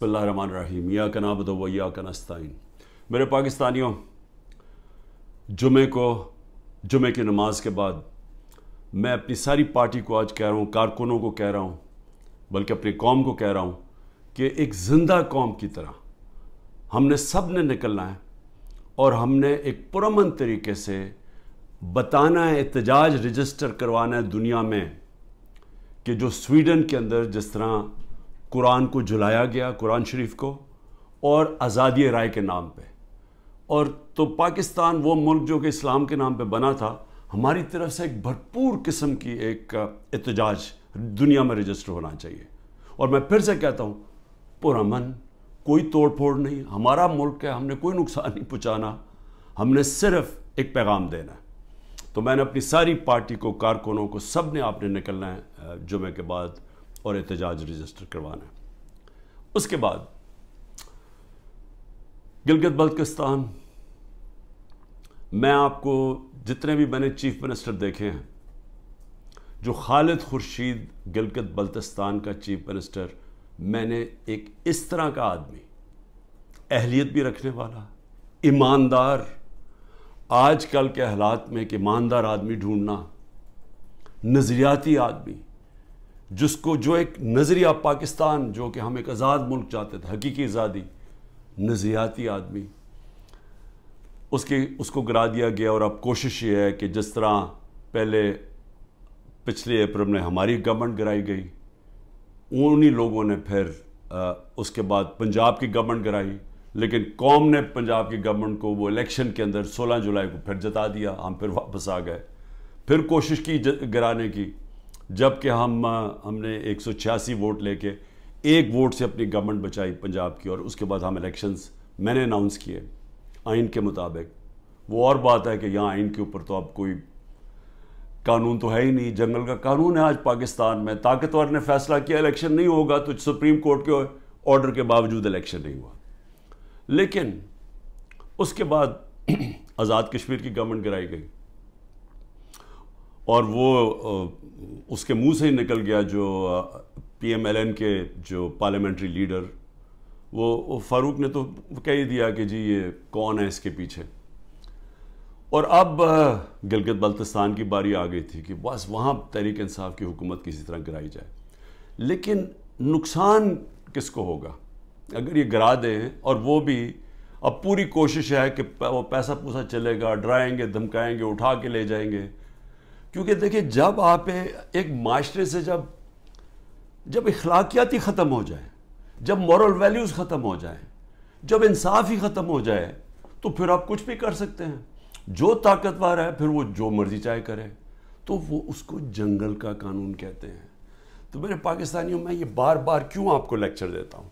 بسم اللہ الرحمن الرحیم ایاک نعبد و ایاک نستعین۔ میرے پاکستانیوں، جمعے کی نماز کے بعد میں اپنی ساری پارٹی کو آج کہہ رہا ہوں، کارکنوں کو کہہ رہا ہوں، بلکہ اپنی قوم کو کہہ رہا ہوں کہ ایک زندہ قوم کی طرح ہم نے سب نے نکلنا ہے اور ہم نے ایک پرامن طریقے سے بتانا ہے، احتجاج رجسٹر کروانا ہے دنیا میں کہ جو سویڈن کے اندر جس طرح قرآن کو جلایا گیا، قرآن شریف کو، اور آزادی رائے کے نام پہ، اور تو پاکستان وہ ملک جو کہ اسلام کے نام پہ بنا تھا، ہماری طرف سے ایک بھرپور قسم کی ایک احتجاج دنیا میں رجسٹر ہونا چاہیے۔ اور میں پھر سے کہتا ہوں، پرامن، کوئی توڑ پھوڑ نہیں، ہمارا ملک ہے، ہم نے کوئی نقصان نہیں پہنچانا، ہم نے صرف ایک پیغام دینا ہے۔ تو میں نے اپنی ساری پارٹی کو، کارکنوں کو، سب نے آپ نے نکلنا ہے جمعے کے بعد اور احتجاج رجسٹر کروانا ہے۔ اس کے بعد گلگت بلتستان، میں آپ کو جتنے بھی میں نے چیف منسٹر دیکھے ہیں، جو خالد خورشید گلگت بلتستان کا چیف منسٹر، میں نے ایک اس طرح کا آدمی، اہلیت بھی رکھنے والا، ایماندار، آج کل کے حالات میں ایک ایماندار آدمی ڈھونڈنا، نظریاتی آدمی، جو ایک نظریہ پاکستان، جو کہ ہم ایک آزاد ملک چاہتے تھے، حقیقی آزادی، نظریاتی آدمی، اس کو گرا دیا گیا۔ اور اب کوشش یہ ہے کہ جس طرح پچھلے اپریل میں ہماری گورنمنٹ گرائی گئی، انہی لوگوں نے پھر اس کے بعد پنجاب کی گورنمنٹ گرائی، لیکن قوم نے پنجاب کی گورنمنٹ کو وہ الیکشن کے اندر 16 جولائی کو پھر جتا دیا، ہم پھر واپس آ گئے، پھر کوشش کی گرانے کی، جبکہ ہم نے 186 ووٹ لے کے ایک ووٹ سے اپنی گورنمنٹ بچائی پنجاب کی، اور اس کے بعد ہم الیکشنز میں نے اناؤنس کیے آئین کے مطابق۔ وہ اور بات ہے کہ یہاں آئین کے اوپر تو اب کوئی قانون تو ہے ہی نہیں، جنگل کا قانون ہے آج پاکستان میں، طاقتور نے فیصلہ کیا الیکشن نہیں ہوگا تو سپریم کورٹ کے آرڈر کے باوجود الیکشن نہیں ہوا۔ لیکن اس کے بعد آزاد کشمیر کی گورنمنٹ گرائی گئی، اور وہ اس کے منہ سے ہی نکل گیا، جو پی ایم ایل این کے جو پارلیمنٹری لیڈر، وہ فاروق نے تو کہہ ہی دیا کہ جی یہ کون ہے اس کے پیچھے۔ اور اب گلگت بلتستان کی باری آ گئی تھی کہ بس وہاں تحریک انصاف کی حکومت کسی طرح گرائی جائے، لیکن نقصان کس کو ہوگا اگر یہ گرا دیں؟ اور وہ بھی اب پوری کوشش ہے کہ وہ پیسہ پوسا چلے گا، ڈرائیں گے، دھمکائیں گے، اٹھا کے لے جائیں گے، کیونکہ دیکھیں جب آپ ایک معاشرے سے جب اخلاقیات ہی ختم ہو جائیں، جب مورل ویلیوز ختم ہو جائیں، جب انصاف ہی ختم ہو جائے، تو پھر آپ کچھ بھی کر سکتے ہیں۔ جو طاقتور ہے پھر وہ جو مرضی چاہے کرے، تو وہ اس کو جنگل کا قانون کہتے ہیں۔ تو میرے پاکستانیوں، میں یہ بار بار کیوں آپ کو لیکچر دیتا ہوں؟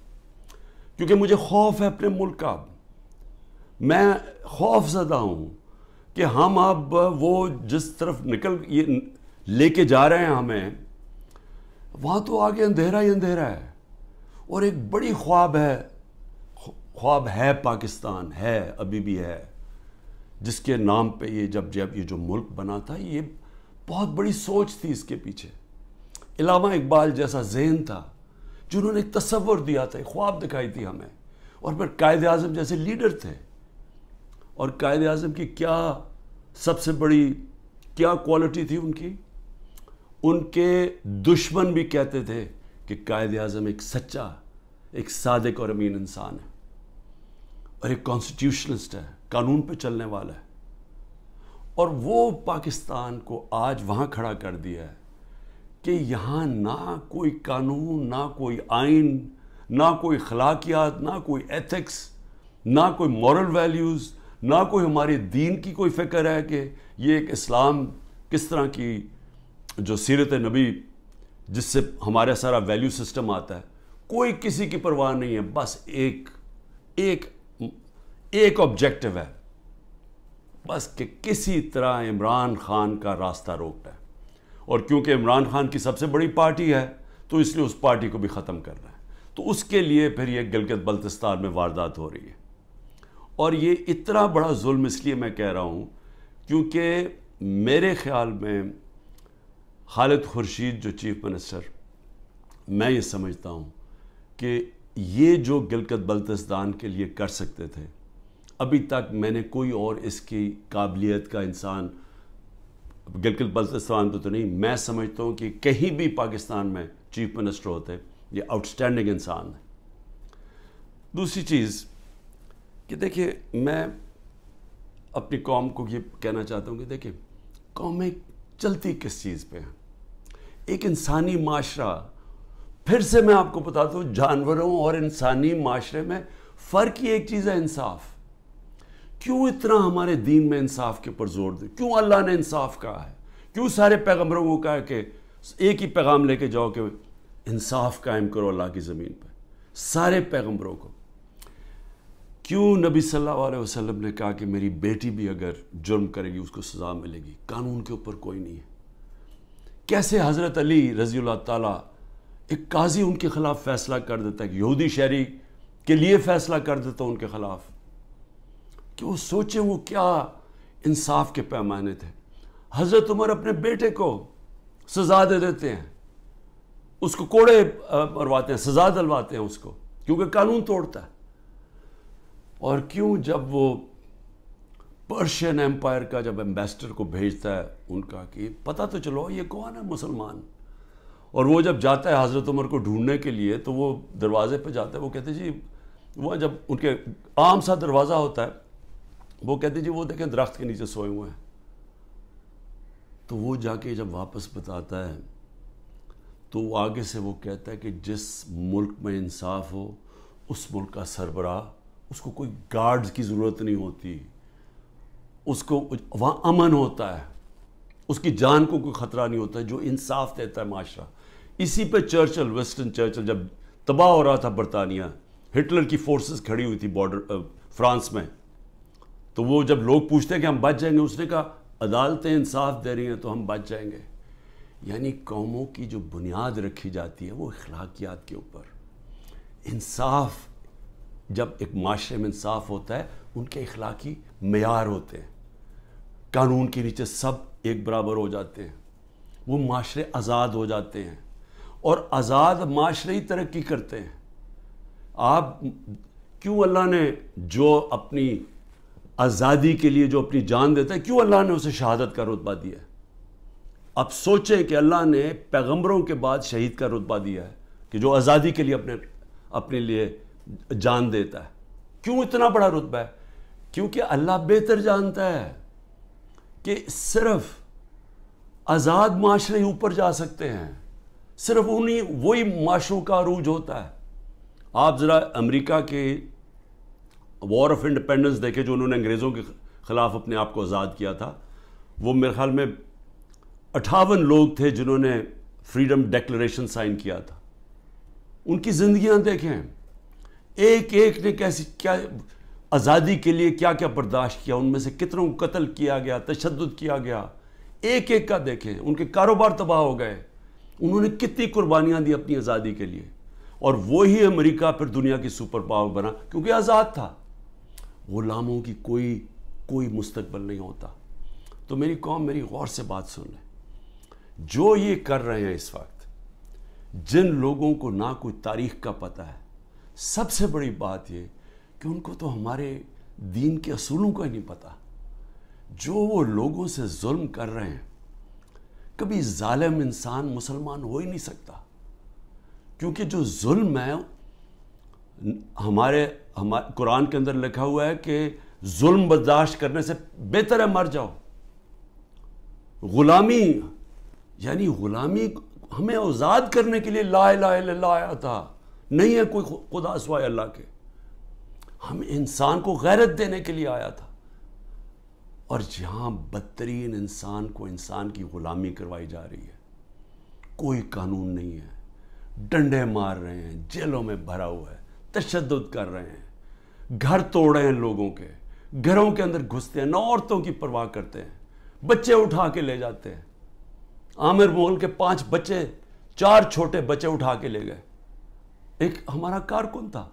کیونکہ مجھے خوف ہے اپنے ملک کا، میں خوف زدہ ہوں کہ ہم اب وہ جس طرف یہ لے کے جا رہے ہیں ہمیں، وہاں تو آگے اندھیرا ہی اندھیرا ہے، اور ایک بڑی خواب ہے پاکستان، ہے ابھی بھی ہے، جس کے نام پہ جب یہ جو ملک بنا تھا، یہ بہت بڑی سوچ تھی اس کے پیچھے۔ علامہ اقبال جیسا ذہن تھا جنہوں نے ایک تصور دیا تھا، ایک خواب دکھائی تھی ہمیں، اور پھر قائد اعظم جیسے لیڈر تھے، اور قائد اعظم کی کیا سب سے بڑی کیا کوالٹی تھی ان کے دشمن بھی کہتے تھے کہ قائد اعظم ایک سچا، ایک صادق اور امین انسان ہے، اور ایک کانسٹیٹیوشنسٹ ہے، قانون پہ چلنے والا ہے۔ اور وہ پاکستان کو آج وہاں کھڑا کر دیا ہے کہ یہاں نہ کوئی قانون، نہ کوئی آئین، نہ کوئی اخلاقیات، نہ کوئی ایتھکس، نہ کوئی مورل ویلیوز، نہ کوئی ہمارے دین کی کوئی فکر ہے کہ یہ ایک اسلام کس طرح کی جو سیرت نبی جس سے ہمارا سارا ویلیو سسٹم آتا ہے، کوئی کسی کی پرواہ نہیں ہے، بس ایک آبجیکٹو ہے، بس کہ کسی طرح عمران خان کا راستہ روکنا ہے، اور کیونکہ عمران خان کی سب سے بڑی پارٹی ہے تو اس لیے اس پارٹی کو بھی ختم کرنا ہے، تو اس کے لیے پھر یہ گلگت بلتستان میں واردات ہو رہی ہے۔ اور یہ اتنا بڑا ظلم اس لیے میں کہہ رہا ہوں کیونکہ میرے خیال میں خالد خورشید جو چیف منسٹر، میں یہ سمجھتا ہوں کہ یہ جو گلگت بلتستان کے لیے کر سکتے تھے، ابھی تک میں نے کوئی اور اس کی قابلیت کا انسان گلگت بلتستان تو نہیں، میں سمجھتا ہوں کہ کہیں بھی پاکستان میں چیف منسٹر ہوتے، یہ آؤٹسٹینڈنگ انسان ہے۔ دوسری چیز کہ دیکھیں، میں اپنی قوم کو یہ کہنا چاہتا ہوں کہ دیکھیں، قومیں چلتی کس چیز پہ ہیں؟ ایک انسانی معاشرہ، پھر سے میں آپ کو بتاتا ہوں، جانوروں اور انسانی معاشرے میں فرق ہی ایک چیز ہے، انصاف۔ کیوں اتنا ہمارے دین میں انصاف کے اوپر زور دے؟ کیوں اللہ نے انصاف کہا ہے؟ کیوں سارے پیغمبروں کو کہا کہ ایک ہی پیغام لے کے جاؤ کہ انصاف قائم کرو اللہ کی زمین پہ؟ سارے پیغمبروں کو کیوں نبی صلی اللہ علیہ وسلم نے کہا کہ میری بیٹی بھی اگر جرم کرے گی اس کو سزا ملے گی؟ قانون کے اوپر کوئی نہیں ہے۔ کیسے حضرت علی رضی اللہ تعالیٰ، ایک قاضی ان کے خلاف فیصلہ کر دیتا ہے، یہودی شہری کے لیے فیصلہ کر دیتا ان کے خلاف، کہ وہ سوچیں وہ کیا انصاف کے پیمانے تھے۔ حضرت عمر اپنے بیٹے کو سزا دے دیتے ہیں، اس کو کوڑے مرواتے ہیں، سزا دلواتے ہیں اس کو، کیونکہ قانون توڑتا ہے۔ اور کیوں جب وہ پرشین ایمپائر کا جب ایمبیسڈر کو بھیجتا ہے ان کا کہ پتہ تو چلو یہ کون ہے مسلمان، اور وہ جب جاتا ہے حضرت عمر کو ڈھونڈنے کے لیے تو وہ دروازے پہ جاتا ہے، وہ کہتے جی، وہ جب ان کے عام سا دروازہ ہوتا ہے، وہ کہتے جی وہ دیکھیں درخت کے نیچے سوئے ہوئے ہیں۔ تو وہ جا کے جب واپس بتاتا ہے تو وہ آگے سے وہ کہتا ہے کہ جس ملک میں انصاف ہو اس ملک کا سربراہ، اس کو کوئی گارڈز کی ضرورت نہیں ہوتی، اس کو وہاں امن ہوتا ہے، اس کی جان کو کوئی خطرہ نہیں ہوتا ہے، جو انصاف دیتا ہے معاشرہ۔ اسی پہ چرچل، ویسٹن چرچل جب تباہ ہو رہا تھا برطانیہ، ہٹلر کی فورسز کھڑی ہوئی تھی بارڈر فرانس میں، تو وہ جب لوگ پوچھتے ہیں کہ ہم بچ جائیں گے، اس نے کہا عدالتیں انصاف دے رہی ہیں تو ہم بچ جائیں گے۔ یعنی قوموں کی جو بنیاد رکھی جاتی ہے وہ اخلاقیات کے اوپر۔ انصاف، جب ایک معاشرے میں انصاف ہوتا ہے ان کے اخلاقی معیار ہوتے ہیں، قانون کے نیچے سب ایک برابر ہو جاتے ہیں، وہ معاشرے آزاد ہو جاتے ہیں، اور آزاد معاشرے ہی ترقی کرتے ہیں۔ آپ کیوں اللہ نے جو اپنی آزادی کے لیے جو اپنی جان دیتا ہے، کیوں اللہ نے اسے شہادت کا رتبہ دیا ہے؟ اب سوچیں کہ اللہ نے پیغمبروں کے بعد شہید کا رتبہ دیا ہے کہ جو آزادی کے لیے اپنے لیے جان دیتا ہے۔ کیوں اتنا بڑا رتبہ ہے؟ کیونکہ اللہ بہتر جانتا ہے کہ صرف آزاد معاشرے اوپر جا سکتے ہیں، صرف وہی معاشروں کا عروج ہوتا ہے۔ آپ ذرا امریکہ کے وار آف انڈیپینڈنس دیکھیں، جو انہوں نے انگریزوں کے خلاف اپنے آپ کو آزاد کیا تھا، وہ میرے خیال میں 58 لوگ تھے جنہوں نے فریڈم ڈیکلریشن سائن کیا تھا۔ ان کی زندگیاں دیکھیں، ایک ایک نے کیا آزادی کے لیے کیا کیا برداشت کیا، ان میں سے کتنوں کو قتل کیا گیا، تشدد کیا گیا، ایک ایک کا دیکھیں، ان کے کاروبار تباہ ہو گئے، انہوں نے کتنی قربانیاں دی اپنی آزادی کے لیے، اور وہی امریکہ پھر دنیا کی سپر پاور بنا کیونکہ آزاد تھا۔ غلاموں کی کوئی مستقبل نہیں ہوتا۔ تو میری قوم، میری غور سے بات سن لیں، جو یہ کر رہے ہیں اس وقت، جن لوگوں کو نہ کوئی تاریخ کا پتہ ہے، سب سے بڑی بات یہ کہ ان کو تو ہمارے دین کے اصولوں کا ہی نہیں پتہ۔ جو وہ لوگوں سے ظلم کر رہے ہیں، کبھی ظالم انسان مسلمان ہو ہی نہیں سکتا، کیونکہ جو ظلم ہے، ہمارے قرآن کے اندر لکھا ہوا ہے کہ ظلم برداشت کرنے سے بہتر ہے مر جاؤ۔ غلامی، یعنی غلامی ہمیں آزاد کرنے کے لیے لا الہ الا اللہ آیا تھا، نہیں ہے کوئی خدا سوائے اللہ کے، ہم انسان کو غیرت دینے کے لیے آیا تھا۔ اور جہاں بدترین انسان کو انسان کی غلامی کروائی جا رہی ہے، کوئی قانون نہیں ہے، ڈنڈے مار رہے ہیں، جیلوں میں بھرا ہوا ہے، تشدد کر رہے ہیں، گھر توڑ رہے ہیں لوگوں کے، گھروں کے اندر گھستے ہیں، نہ عورتوں کی پرواہ کرتے ہیں، بچے اٹھا کے لے جاتے ہیں۔ عامر مغل کے 5 بچے، 4 چھوٹے بچے اٹھا کے لے گئے۔ ایک ہمارا کارکن تھا،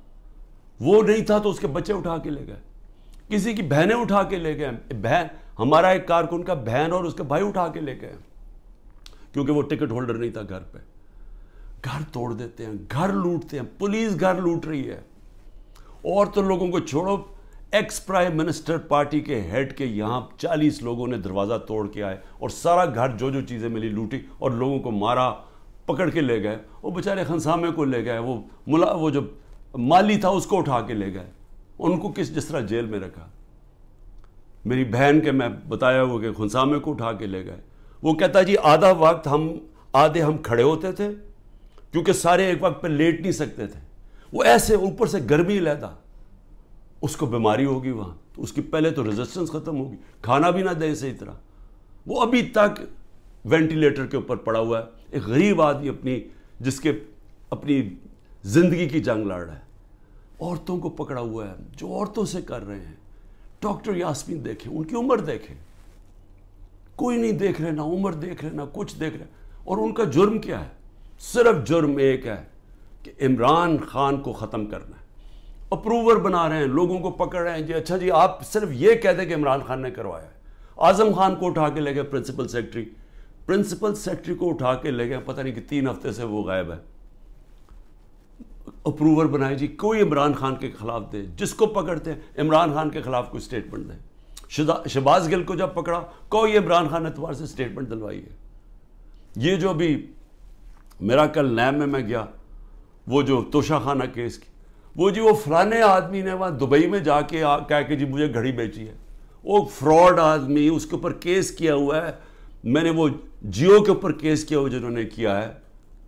وہ نہیں تھا تو اس کے بچے اٹھا کے لے گئے، کسی کی بہنیں اٹھا کے لے گئے، ہمارا ایک کارکن کا بہن اور اس کے بھائی اٹھا کے لے گئے، کیونکہ وہ ٹکٹ ہولڈر نہیں تھا گھر پہ۔ گھر توڑ دیتے ہیں, گھر لوٹتے ہیں, پولیس گھر لوٹ رہی ہے. اور تو لوگوں کو چھوڑو, ایکس پرائم منسٹر پارٹی کے ہیڈ کے یہاں 40 لوگوں نے دروازہ توڑ کے آئے اور سارا گھر جو چیزیں ملی لوٹی اور لوگوں کو مارا, پکڑ کے لے گئے. وہ بیچارے خنسامے کو لے گئے, وہ جو مالی تھا اس کو اٹھا کے لے گئے. ان کو جس طرح جیل میں رکھا. میری بہن کے میں بتایا ہوا کہ خنسامے کو اٹھا کے لے گئے. وہ کہتا جی آدھا وقت آدھے ہم کھڑے ہوتے تھے کیونکہ سارے ایک وقت پہ لیٹ نہیں سکتے تھے. وہ ایسے اوپر سے گرمی لیتا, اس کو بیماری ہوگی وہاں, تو اس کی پہلے تو ریزسٹنس ختم ہوگی, کھانا بھی نہ دیں صحیح طرح. وہ ابھی تک وینٹیلیٹر کے اوپر پڑا ہوا ہے. ایک غریب آدمی جس کے اپنی زندگی کی جنگ لڑ رہا ہے. عورتوں کو پکڑا ہوا ہے جو عورتوں سے کر رہے ہیں. ڈاکٹر یاسمین دیکھیں, ان کی عمر دیکھیں, کوئی نہیں دیکھ رہے, نہ عمر دیکھ رہے, نہ کچھ دیکھ رہے. اور ان کا جرم کیا ہے؟ صرف جرم ایک ہے کہ عمران خان کو ختم کرنا ہے. اپروور بنا رہے ہیں, لوگوں کو پکڑ رہے ہیں. جی اچھا جی آپ صرف یہ کہہ دیں کہ عمران خان نے کروایا ہے. اعظم خان کو اٹھا کے لے گئے پرنسپل سیکرٹری کو اٹھا کے لے گئے, پتہ نہیں کہ 3 ہفتے سے وہ غائب ہے. اپروور بنائے جی, کوئی عمران خان کے خلاف دے, جس کو پکڑتے ہیں عمران خان کے خلاف کوئی سٹیٹمنٹ دے. شہباز گل کو جب پکڑا, کوئی عمران خان اعتبار سے سٹیٹمنٹ دلوائی ہے. یہ جو بھی میرا کل نیب میں گیا, وہ جو توشہ خانہ کیس کی, وہ جی وہ فلانے آدمی نے وہاں دبئی میں جا کے کہا کہ جی مجھے گھڑی بیچی ہے. وہ فراڈ آدمی, اس کے اوپر کیس کیا ہوا ہے. میں نے وہ جیو کے اوپر کیس کیا ہوا جنہوں نے کیا ہے.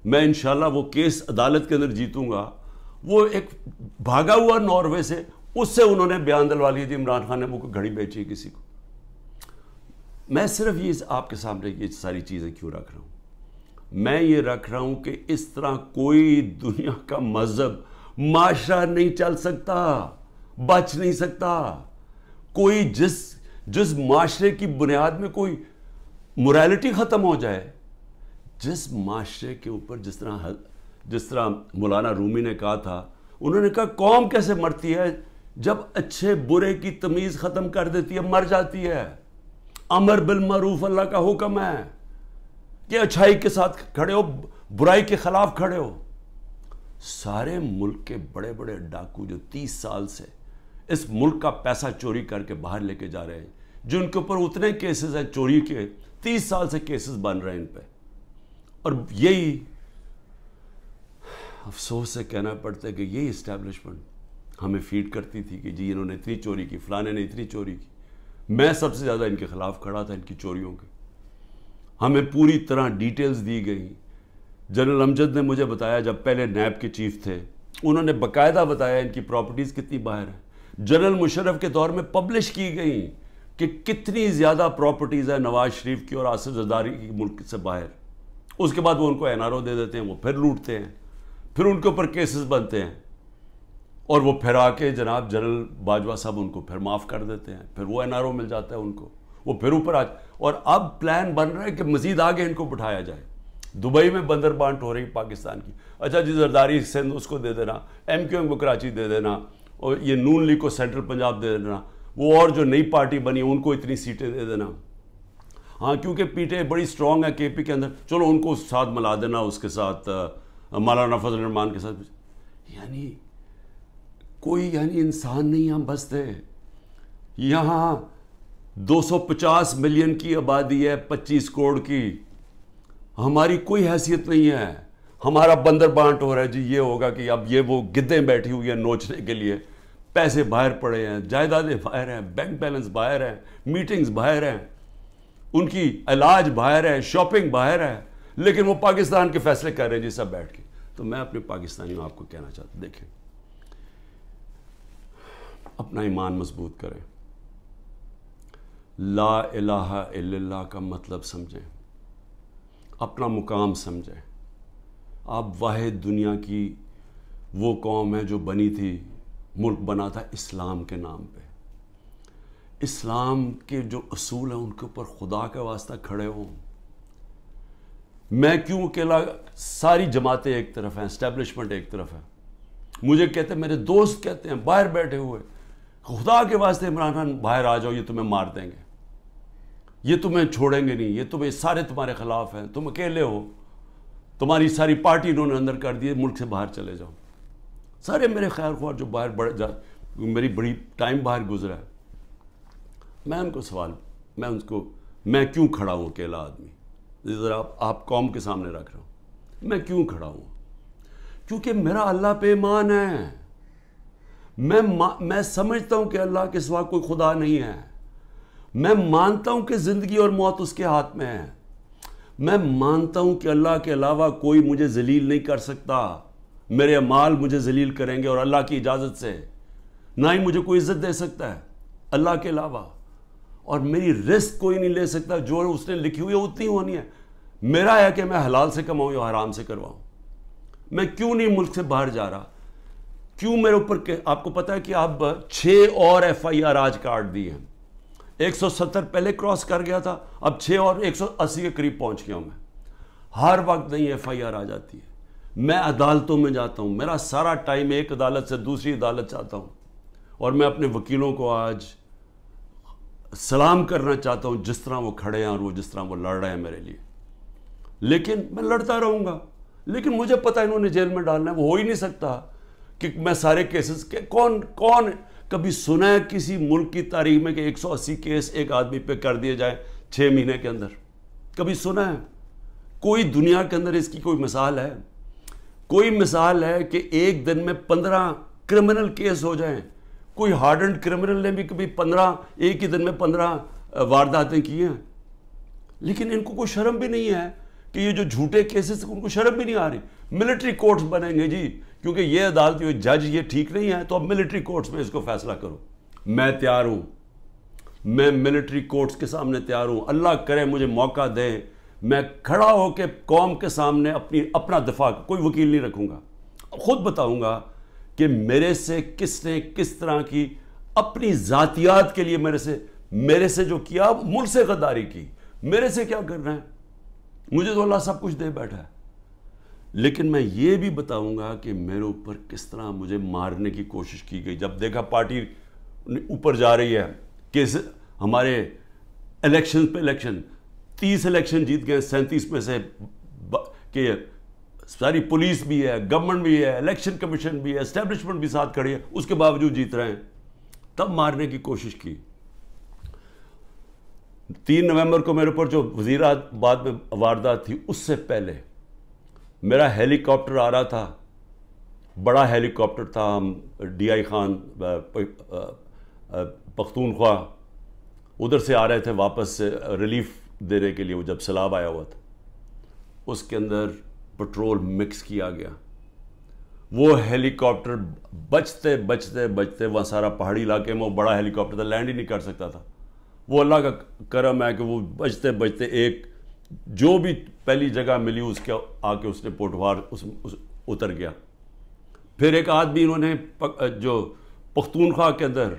میں انشاءاللہ وہ کیس عدالت کے اندر جیتوں گا. وہ ایک بھاگا ہوا ناروے سے, اس سے انہوں نے بیان دلوا لیا جی عمران خان نے وہ گھڑی بیچی ہے کسی کو. میں صرف یہ آپ کے سامنے یہ ساری چیزیں کیوں رکھ رہا ہوں؟ میں یہ رکھ رہا ہوں کہ اس طرح کوئی دنیا کا مذہب معاشرہ نہیں چل سکتا, بچ نہیں سکتا. کوئی جس معاشرے کی بنیاد میں کوئی موریلٹی ختم ہو جائے, جس معاشرے کے اوپر جس طرح مولانا رومی نے کہا تھا, انہوں نے کہا قوم کیسے مرتی ہے؟ جب اچھے برے کی تمیز ختم کر دیتی ہے, مر جاتی ہے. امر بالمعروف اللہ کا حکم ہے کہ اچھائی کے ساتھ کھڑے ہو, برائی کے خلاف کھڑے ہو. سارے ملک کے بڑے بڑے ڈاکو جو 30 سال سے اس ملک کا پیسہ چوری کر کے باہر لے کے جا رہے ہیں, جن کے اوپر اتنے کیسز ہیں چوری کے, 30 سال سے کیسز بن رہے ہیں ان پہ. اور یہی افسوس سے کہنا پڑتا ہے کہ یہی اسٹیبلشمنٹ ہمیں فیڈ کرتی تھی کہ جی انہوں نے اتنی چوری کی, فلانے نے اتنی چوری کی. میں سب سے زیادہ ان کے خلاف کھڑا تھا, ان کی چوریوں کے. ہمیں پوری طرح ڈیٹیلز دی گئی. جنرل امجد نے مجھے بتایا, جب پہلے نیب کے چیف تھے, انہوں نے باقاعدہ بتایا ان کی پراپرٹیز کتنی باہر ہیں. جنرل مشرف کے دور میں پبلش کی گئی کہ کتنی زیادہ پراپرٹیز ہیں نواز شریف کی اور آصف زرداری کی ملک سے باہر. اس کے بعد وہ ان کو NRO دے دیتے ہیں, وہ پھر لوٹتے ہیں, پھر ان کے اوپر کیسز بنتے ہیں, اور وہ پھر آ کے جناب جنرل باجوہ صاحب ان کو پھر معاف کر دیتے ہیں, پھر وہ NRO مل جاتا ہے ان کو, وہ پھر اوپر اور اب پلان بن رہا ہے کہ مزید آگے ان کو بٹھایا جائے. دبئی میں بندر بانٹ ہو رہی پاکستان کی. اچھا جی زرداری سندھ اس کو دے دینا, MQM کو کراچی دے دینا, اور یہ نون لیگ کو سینٹرل پنجاب دے دینا, وہ اور جو نئی پارٹی بنی ان کو اتنی سیٹیں دے دینا. ہاں کیونکہ پیٹیں بڑی سٹرونگ ہے KP کے اندر, چلو ان کو ساتھ ملا دینا, اس کے ساتھ مولانا فضل الرحمان کے ساتھ. یعنی کوئی انسان نہیں ہم بستے. یہاں 250 ملین کی آبادی ہے, 25 کروڑ کی. ہماری کوئی حیثیت نہیں ہے. ہمارا بندر بانٹ ہو رہا ہے جی, یہ ہوگا کہ اب یہ وہ گدیں بیٹھی ہوئی ہیں نوچنے کے لیے, پیسے باہر پڑے ہیں, جائیدادیں باہر ہیں, بینک بیلنس باہر ہیں, میٹنگز باہر ہیں, ان کی علاج باہر ہے, شاپنگ باہر ہے, لیکن وہ پاکستان کے فیصلے کر رہے ہیں جی سب بیٹھ کے. تو میں اپنے پاکستانیوں آپ کو کہنا چاہتا ہوں, دیکھیں اپنا ایمان مضبوط کریں, لا الہ الا اللہ کا مطلب سمجھیں, اپنا مقام سمجھیں. آپ واحد دنیا کی وہ قوم ہے جو بنی تھی, ملک بنا تھا اسلام کے نام پہ. اسلام کے جو اصول ہیں ان کے اوپر خدا کا واسطہ کھڑے ہوں. میں کیوں اکیلا, ساری جماعتیں ایک طرف ہیں, اسٹیبلشمنٹ ایک طرف ہے. مجھے کہتے ہیں, میرے دوست کہتے ہیں باہر بیٹھے ہوئے, خدا کے واسطے عمران خان باہر آ جاؤ, یہ تمہیں مار دیں گے, یہ تمہیں چھوڑیں گے نہیں, یہ تمہیں سارے تمہارے خلاف ہیں, تم اکیلے ہو. تمہاری ساری پارٹی انہوں نے اندر کر دی ہے, ملک سے باہر چلے جاؤ. سارے میرے خیر خواہ جو باہر میری بڑی ٹائم باہر گزرا ہے, میں ان کو سوال, میں کیوں کھڑا ہوں اکیلا آدمی, ذرا آپ قوم کے سامنے رکھ رہا ہوں, میں کیوں کھڑا ہوں؟ کیونکہ میرا اللہ پہ ایمان ہے. میں سمجھتا ہوں کہ اللہ کے سوا کوئی خدا نہیں ہے. میں مانتا ہوں کہ زندگی اور موت اس کے ہاتھ میں ہے. میں مانتا ہوں کہ اللہ کے علاوہ کوئی مجھے ذلیل نہیں کر سکتا. میرے اعمال مجھے ذلیل کریں گے اور اللہ کی اجازت سے. نہ ہی مجھے کوئی عزت دے سکتا ہے اللہ کے علاوہ, اور میری رزق کوئی نہیں لے سکتا. جو اس نے لکھی ہوئی ہے اتنی ہونی ہے. میرا ہے کہ میں حلال سے کماؤں یا حرام سے کرواؤں. میں کیوں نہیں ملک سے باہر جا رہا؟ کیوں میرے اوپر آپ کو پتا ہے کہ اب 6 اور FIR آج کاٹ دی ہیں. 170 پہلے کراس کر گیا تھا, اب 6 اور 180 کے قریب پہنچ گیا ہوں میں. ہر وقت نہیں FIR آ جاتی ہے. میں عدالتوں میں جاتا ہوں, میرا سارا ٹائم ایک عدالت سے دوسری عدالت جاتا ہوں, اور میں اپنے وکیلوں کو آج سلام کرنا چاہتا ہوں جس طرح وہ کھڑے ہیں اور وہ جس طرح وہ لڑ رہے ہیں میرے لیے. لیکن میں لڑتا رہوں گا, لیکن مجھے پتہ انہوں نے جیل میں ڈالنا ہے. وہ ہو ہی نہیں سکتا کہ میں سارے کیسز کون کبھی سنا ہے کسی ملک کی تاریخ میں کہ 180 کیس ایک آدمی پہ کر دیے جائیں 6 مہینے کے اندر؟ کبھی سنا ہے؟ کوئی دنیا کے اندر اس کی کوئی مثال ہے؟ کوئی مثال ہے کہ ایک دن میں 15 کرمنل کیس ہو جائیں؟ کوئی ہارڈنڈ کرمنل نے بھی کبھی ایک ہی دن میں 15 وارداتیں کی ہیں. لیکن ان کو کوئی شرم بھی نہیں ہے کہ یہ جو جھوٹے کیسز ان کو شرم بھی نہیں آ رہی. ملٹری کورٹس بنیں گے جی, کیونکہ یہ عدالتی جج یہ ٹھیک نہیں ہے تو اب ملٹری کورٹس میں اس کو فیصلہ کرو. میں تیار ہوں, میں ملٹری کورٹس کے سامنے تیار ہوں. اللہ کرے مجھے موقع دے, میں کھڑا ہو کے قوم کے سامنے اپنا دفاع, کوئی وکیل نہیں رکھوں گا, خود بتاؤں گا کہ میرے سے کس نے کس طرح کی اپنی ذاتیات کے لیے میرے سے جو کیا, ملک سے غداری کی, میرے سے کیا کرنا ہے. مجھے تو اللہ سب کچھ دے بیٹھا ہے. لیکن میں یہ بھی بتاؤں گا کہ میرے اوپر کس طرح مجھے مارنے کی کوشش کی گئی. جب دیکھا پارٹی اوپر جا رہی ہے کہ ہمارے الیکشن پہ الیکشن 30 الیکشن جیت گئے 37 میں سے, کہ ساری پولیس بھی ہے, گورنمنٹ بھی ہے, الیکشن کمیشن بھی ہے, اسٹیبلشمنٹ بھی ساتھ کھڑی ہے, اس کے باوجود جیت رہے ہیں, تب مارنے کی کوشش کی. 3 نومبر کو میرے اوپر جو وزیرآباد میں واردات تھی, اس سے پہلے میرا ہیلی کاپٹر آ رہا تھا, بڑا ہیلی کاپٹر تھا, ہم DI خان پختونخوا ادھر سے آ رہے تھے واپس سے ریلیف دینے کے لیے, وہ جب سیلاب آیا ہوا تھا. اس کے اندر پٹرول مکس کیا گیا. وہ ہیلی کاپٹر بچتے بچتے بچتے, وہاں سارا پہاڑی علاقے میں وہ بڑا ہیلی کاپٹر تھا, لینڈ ہی نہیں کر سکتا تھا. وہ اللہ کا کرم ہے کہ وہ بچتے بچتے ایک جو بھی پہلی جگہ ملی اس کے آ کے اس نے پوٹوار اتر گیا. پھر ایک آدمی انہوں نے جو پختونخوا کے اندر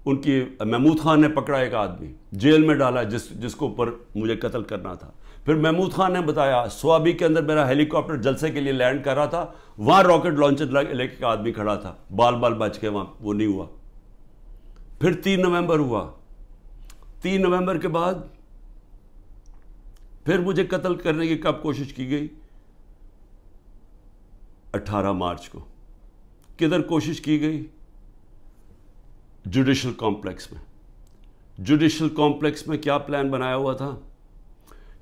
ان کی محمود خان نے پکڑا, ایک آدمی جیل میں ڈالا جس کو اوپر مجھے قتل کرنا تھا. پھر محمود خان نے بتایا سوابی کے اندر میرا ہیلی کاپٹر جلسے کے لیے لینڈ کر رہا تھا, وہاں راکٹ لانچر لے کے آدمی کھڑا تھا, بال بچ کے وہاں وہ نہیں ہوا. پھر 3 نومبر ہوا. 3 نومبر کے بعد پھر مجھے قتل کرنے کی کب کوشش کی گئی؟ 18 مارچ کو. کدھر کوشش کی گئی؟ جوڈیشل کمپلیکس میں. جوڈیشل کمپلیکس میں کیا پلان بنایا ہوا تھا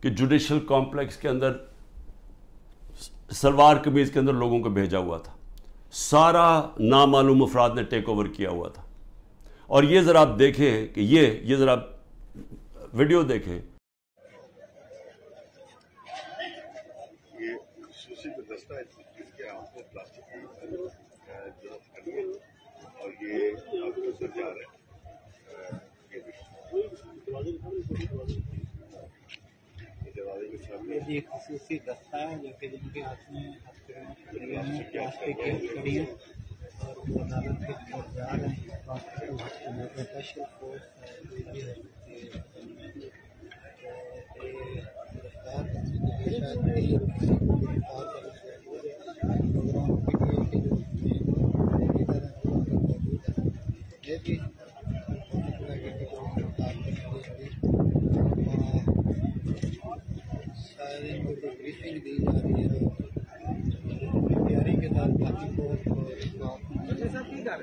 کہ جوڈیشل کمپلیکس کے اندر سلوار قمیض کے اندر لوگوں کو بھیجا ہوا تھا, سارا نامعلوم افراد نے ٹیک اوور کیا ہوا تھا. اور یہ ذرا آپ دیکھیں کہ یہ ذرا ویڈیو دیکھیں. یہ خصوصی دستہ ہے جو کہ جن کے ہاتھ میں پلاسٹک کی ہتھکڑی ہے اور وہ عدالت کے طرف جا رہے ہیں. اسپیشل فورس جو یہ ہے بریفنگ دی جا رہی ہے.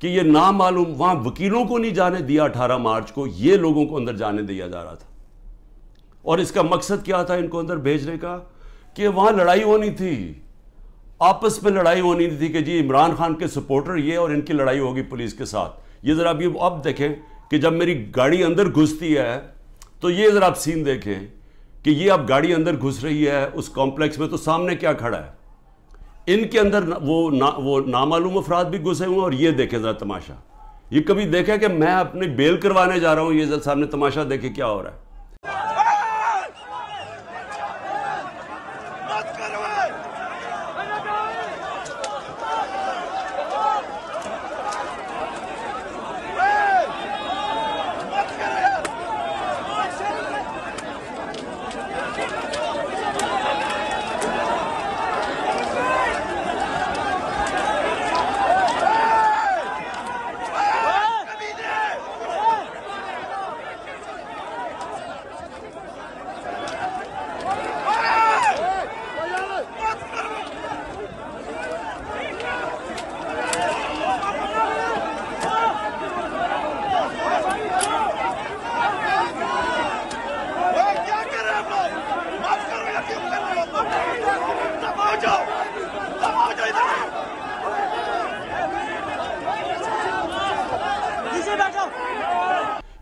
کہ یہ نامعلوم وہاں وکیلوں کو نہیں جانے دیا 18 مارچ کو، یہ لوگوں کو اندر جانے دیا جا رہا تھا. اور اس کا مقصد کیا تھا ان کو اندر بھیجنے کا؟ کہ وہاں لڑائی ہونی تھی، آپس میں لڑائی ہونی تھی کہ جی عمران خان کے سپورٹر یہ، اور ان کی لڑائی ہوگی پولیس کے ساتھ. یہ ذرا اب دیکھیں کہ جب میری گاڑی اندر گھستی ہے تو یہ ذرا آپ سین دیکھیں کہ یہ اب گاڑی اندر گھس رہی ہے اس کمپلیکس میں، تو سامنے کیا کھڑا ہے؟ ان کے اندر وہ نامعلوم افراد بھی گھسے ہوئے ہیں. اور یہ دیکھیں ذرا تماشا، یہ کبھی دیکھا کہ میں اپنی بیل کروانے جا رہا ہوں، یہ ذرا سامنے تماشا دیکھیں کیا ہو رہا ہے.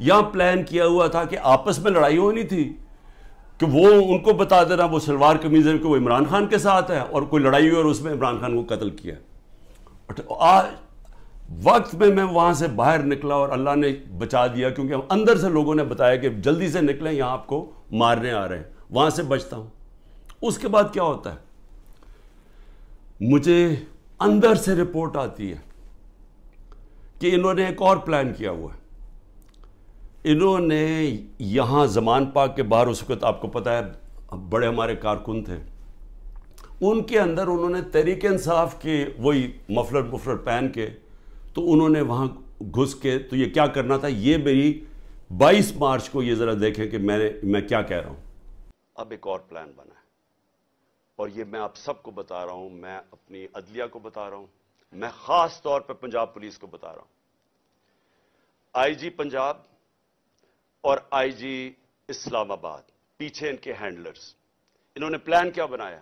یہاں پلان کیا ہوا تھا کہ آپس میں لڑائی ہونی تھی کہ وہ ان کو بتا دینا وہ سلوار قمیض ہے کہ وہ عمران خان کے ساتھ ہے، اور کوئی لڑائی ہوئی اور اس میں عمران خان کو قتل کیا. وقت میں وہاں سے باہر نکلا اور اللہ نے بچا دیا، کیونکہ اندر سے لوگوں نے بتایا کہ جلدی سے نکلیں، یہاں آپ کو مارنے آ رہے ہیں. وہاں سے بچتا ہوں. اس کے بعد کیا ہوتا ہے؟ مجھے اندر سے رپورٹ آتی ہے کہ انہوں نے ایک اور پلان کیا ہوا ہے. انہوں نے یہاں زمان پاک کے باہر اس وقت آپ کو پتہ ہے بڑے ہمارے کارکن تھے، ان کے اندر انہوں نے تحریک انصاف کے وہی مفلر پہن کے، تو انہوں نے وہاں گھس کے، تو یہ کیا کرنا تھا، یہ میری 22 مارچ کو یہ ذرا دیکھیں کہ میں کیا کہہ رہا ہوں. اب ایک اور پلان بنا ہے، اور یہ میں آپ سب کو بتا رہا ہوں، میں اپنی عدلیہ کو بتا رہا ہوں، میں خاص طور پہ پنجاب پولیس کو بتا رہا ہوں. آئی جی پنجاب اور آئی جی اسلام آباد، پیچھے ان کے ہینڈلرز، انہوں نے پلان کیا بنایا؟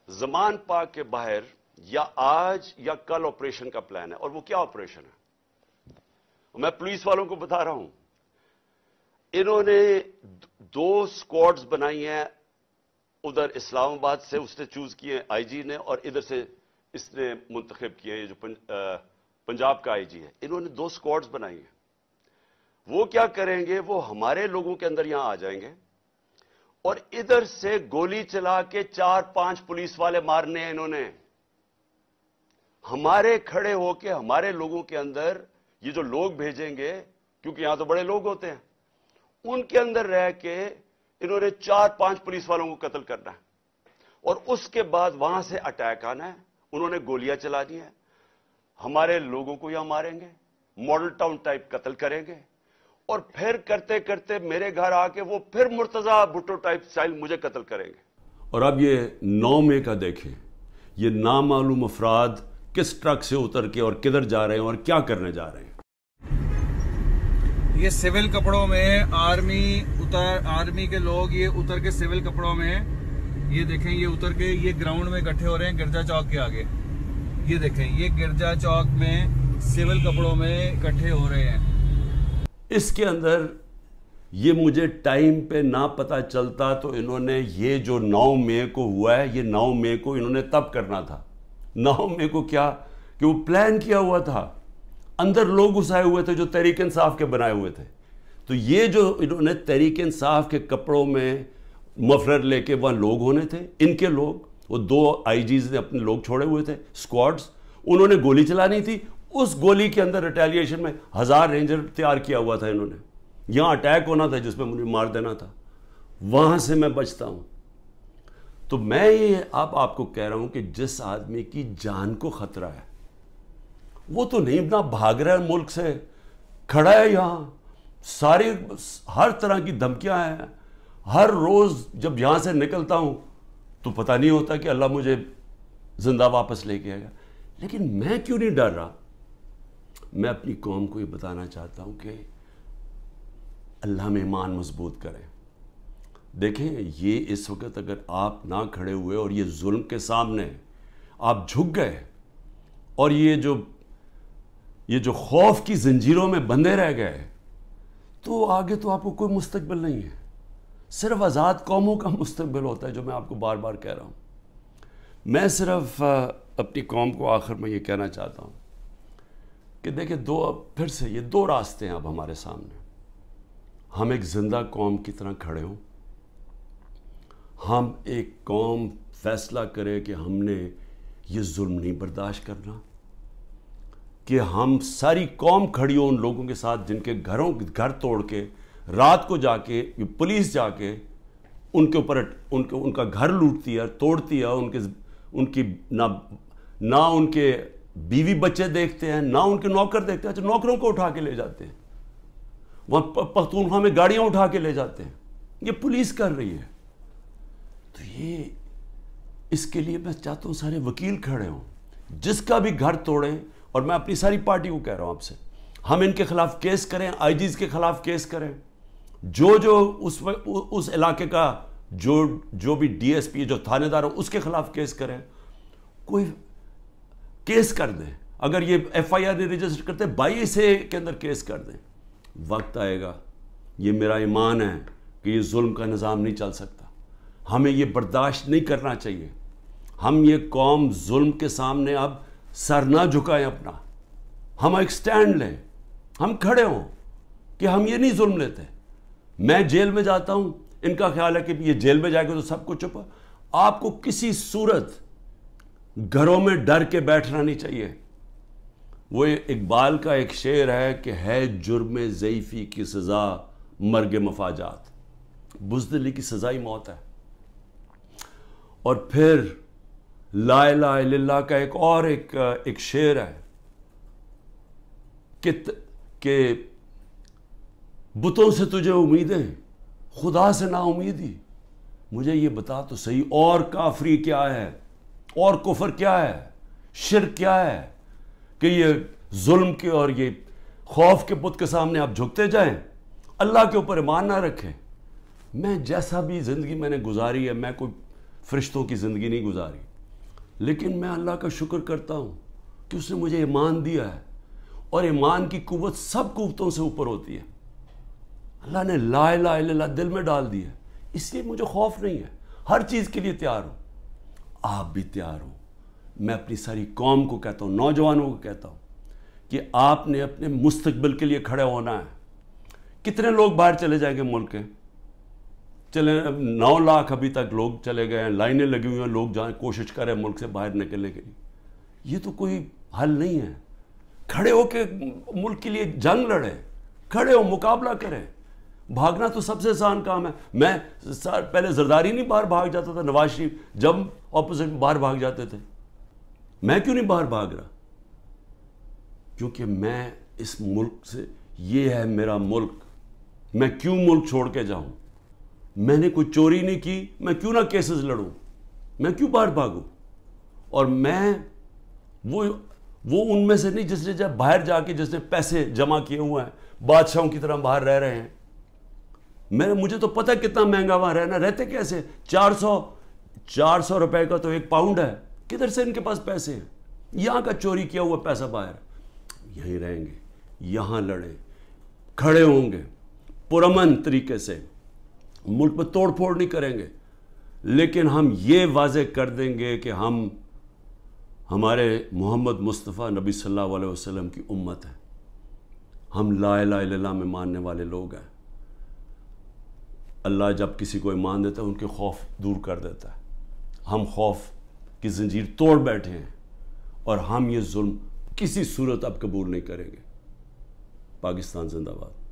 زمان پاک کے باہر یا آج یا کل آپریشن کا پلان ہے. اور وہ کیا آپریشن ہے؟ میں پولیس والوں کو بتا رہا ہوں، انہوں نے 2 سکواڈز بنائی ہیں. ادھر اسلام آباد سے اس نے چوز کیے آئی جی نے، اور ادھر سے اس نے منتخب کیے یہ جو پنجاب کا آئی جی ہے. انہوں نے 2 سکواڈز بنائی ہیں. وہ کیا کریں گے؟ وہ ہمارے لوگوں کے اندر یہاں آ جائیں گے اور ادھر سے گولی چلا کے 4-5 پولیس والے مارنے ہیں. انہوں نے ہمارے کھڑے ہو کے ہمارے لوگوں کے اندر یہ جو لوگ بھیجیں گے، کیونکہ یہاں تو بڑے لوگ ہوتے ہیں، ان کے اندر رہ کے انہوں نے 4-5 پولیس والوں کو قتل کرنا ہے. اور اس کے بعد وہاں سے اٹیک آنا ہے. انہوں نے گولیاں چلا دی ہیں، ہمارے لوگوں کو یہاں ماریں گے، ماڈل ٹاؤن ٹائپ قتل کریں گے، اور پھر کرتے کرتے میرے گھر آ کے وہ پھر مرتضی بھٹو ٹائپ سٹائل مجھے قتل کریں گے. اور اب یہ 9 مئی کا دیکھیں، یہ نامعلوم افراد کس ٹرک سے اتر کے اور کدھر جا رہے ہیں اور کیا کرنے جا رہے ہیں. یہ سول کپڑوں میں آرمی کے لوگ یہ اتر کے سول کپڑوں میں، یہ دیکھیں یہ اتر کے یہ گراؤنڈ میں اکٹھے ہو رہے ہیں گرجا چوک کے آگے. یہ دیکھیں یہ گرجا چوک میں سول کپڑوں میں اکٹھے ہو رہے ہیں. اس کے اندر یہ مجھے ٹائم پہ نہ پتہ چلتا تو انہوں نے یہ جو 9 مئی کو ہوا ہے، یہ 9 مئی کو انہوں نے تب کرنا تھا. 9 مئی کو کیا کہ وہ پلان کیا ہوا تھا، اندر لوگ گھسائے ہوئے تھے جو تحریک انصاف کے بنائے ہوئے تھے. تو یہ جو انہوں نے تحریک انصاف کے کپڑوں میں مفلر لے کے وہاں لوگ ہونے تھے، ان کے لوگ، وہ 2 آئی جیز نے اپنے لوگ چھوڑے ہوئے تھے، سکواڈز، انہوں نے گولی چلانی تھی. اس گولی کے اندر ریٹیلیشن میں 1000 رینجر تیار کیا ہوا تھا انہوں نے. یہاں اٹیک ہونا تھا جس میں مجھے مار دینا تھا. وہاں سے میں بچتا ہوں. تو میں یہ آپ کو کہہ رہا ہوں کہ جس آدمی کی جان کو خطرہ ہے وہ تو نہیں نہ بھاگ رہا ہے ملک سے، کھڑا ہے یہاں. ساری ہر طرح کی دھمکیاں ہیں. ہر روز جب یہاں سے نکلتا ہوں تو پتہ نہیں ہوتا کہ اللہ مجھے زندہ واپس لے کے آئے گا. لیکن میں کیوں نہیں ڈر رہا؟ میں اپنی قوم کو یہ بتانا چاہتا ہوں کہ اللہ میں ایمان مضبوط کریں. دیکھیں یہ اس وقت اگر آپ نہ کھڑے ہوئے اور یہ ظلم کے سامنے آپ جھک گئے اور یہ جو خوف کی زنجیروں میں بندھے رہ گئے تو آگے تو آپ کو کوئی مستقبل نہیں ہے. صرف آزاد قوموں کا مستقبل ہوتا ہے، جو میں آپ کو بار بار کہہ رہا ہوں. میں صرف اپنی قوم کو آخر میں یہ کہنا چاہتا ہوں کہ دیکھیں پھر سے یہ دو راستے ہیں اب ہمارے سامنے. ہم ایک زندہ قوم کی طرح کھڑے ہوں، ہم ایک قوم فیصلہ کرے کہ ہم نے یہ ظلم نہیں برداشت کرنا، کہ ہم ساری قوم کھڑی ہو ان لوگوں کے ساتھ جن کے گھر توڑ کے رات کو جا کے پولیس جا کے ان کے اوپر ان کا گھر لوٹتی ہے، توڑتی ہے، ان کی نہ ان کے بیوی بچے دیکھتے ہیں، نہ ان کے نوکر دیکھتے ہیں. اچھا نوکروں کو اٹھا کے لے جاتے ہیں، وہاں پختونخوا میں گاڑیاں اٹھا کے لے جاتے ہیں. یہ پولیس کر رہی ہے. تو یہ اس کے لیے میں چاہتا ہوں سارے وکیل کھڑے ہوں، جس کا بھی گھر توڑیں. اور میں اپنی ساری پارٹی کو کہہ رہا ہوں آپ سے، ہم ان کے خلاف کیس کریں، آئی جیز کے خلاف کیس کریں، جو اس علاقے کا جو بھی ڈی ایس پی جو تھانے دار ہو اس کے خلاف کیس کریں. کوئی کیس کر دیں. اگر یہ ایف آئی آر رجسٹر کرتے 22A کے اندر کیس کر دیں. وقت آئے گا، یہ میرا ایمان ہے کہ یہ ظلم کا نظام نہیں چل سکتا. ہمیں یہ برداشت نہیں کرنا چاہیے. ہم یہ قوم ظلم کے سامنے اب سر نہ جھکائیں اپنا. ہم ایک سٹینڈ لیں، ہم کھڑے ہوں کہ ہم یہ نہیں ظلم لیتے. میں جیل میں جاتا ہوں، ان کا خیال ہے کہ یہ جیل میں جائے گا تو سب کو چپا. آپ کو کسی صورت گھروں میں ڈر کے بیٹھنا نہیں چاہیے. وہ اقبال کا ایک شعر ہے کہ ہے جرم ضعیفی کی سزا مرگ مفاجات. بزدلی کی سزا ہی موت ہے. اور پھر لا الہ الا اللہ کا ایک شعر ہے کہ بتوں سے تجھے امیدیں، خدا سے نا امیدی. مجھے یہ بتا تو صحیح، اور کافری کیا ہے، اور کفر کیا ہے، شرک کیا ہے کہ یہ ظلم کے اور یہ خوف کے بت کے سامنے آپ جھکتے جائیں، اللہ کے اوپر ایمان نہ رکھیں. میں جیسا بھی زندگی میں نے گزاری ہے، میں کوئی فرشتوں کی زندگی نہیں گزاری، لیکن میں اللہ کا شکر کرتا ہوں کہ اس نے مجھے ایمان دیا ہے. اور ایمان کی قوت سب قوتوں سے اوپر ہوتی ہے. اللہ نے لا الہ الا اللہ دل میں ڈال دی ہے، اس لیے مجھے خوف نہیں ہے. ہر چیز کے لیے تیار ہوں. آپ بھی تیار ہوں. میں اپنی ساری قوم کو کہتا ہوں، نوجوانوں کو کہتا ہوں کہ آپ نے اپنے مستقبل کے لیے کھڑے ہونا ہے. کتنے لوگ باہر چلے جائیں گے ملک کے؟ چلے 9 لاکھ ابھی تک لوگ چلے گئے ہیں، لائنیں لگی ہوئی ہیں، لوگ جائیں کوشش کریں ملک سے باہر نکلنے کے لیے. یہ تو کوئی حل نہیں ہے. کھڑے ہو کے ملک کے لیے جنگ لڑیں، کھڑے ہو مقابلہ کریں. بھاگنا تو سب سے آسان کام ہے. میں پہلے زرداری نہیں باہر بھاگ جاتا تھا، نواز شریف جب اپوزیشن باہر بھاگ جاتے تھے. میں کیوں نہیں باہر بھاگ رہا؟ کیونکہ میں اس ملک سے، یہ ہے میرا ملک. میں کیوں ملک چھوڑ کے جاؤں؟ میں نے کوئی چوری نہیں کی، میں کیوں نہ کیسز لڑوں؟ میں کیوں باہر بھاگوں؟ اور میں وہ ان میں سے نہیں جس نے جب باہر جا کے جس نے پیسے جمع کیے ہوئے ہیں، بادشاہوں کی طرح باہر رہ رہے ہیں. مجھے تو پتہ کتنا مہنگا وہاں رہنا. رہتے کیسے؟ 400 روپے کا تو 1 پاؤنڈ ہے. کدھر سے ان کے پاس پیسے ہیں؟ یہاں کا چوری کیا ہوا پیسہ باہر. یہیں رہیں گے، یہاں لڑیں، کھڑے ہوں گے پرامن طریقے سے. ملک میں توڑ پھوڑ نہیں کریں گے، لیکن ہم یہ واضح کر دیں گے کہ ہم ہمارے محمد مصطفیٰ نبی صلی اللہ علیہ وسلم کی امت ہے. ہم لا الہ الا اللہ میں ماننے والے لوگ ہیں. اللہ جب کسی کو ایمان دیتا ہے ان کے خوف دور کر دیتا ہے. ہم خوف کی زنجیر توڑ بیٹھے ہیں اور ہم یہ ظلم کسی صورت اب قبول نہیں کریں گے. پاکستان زندہ باد.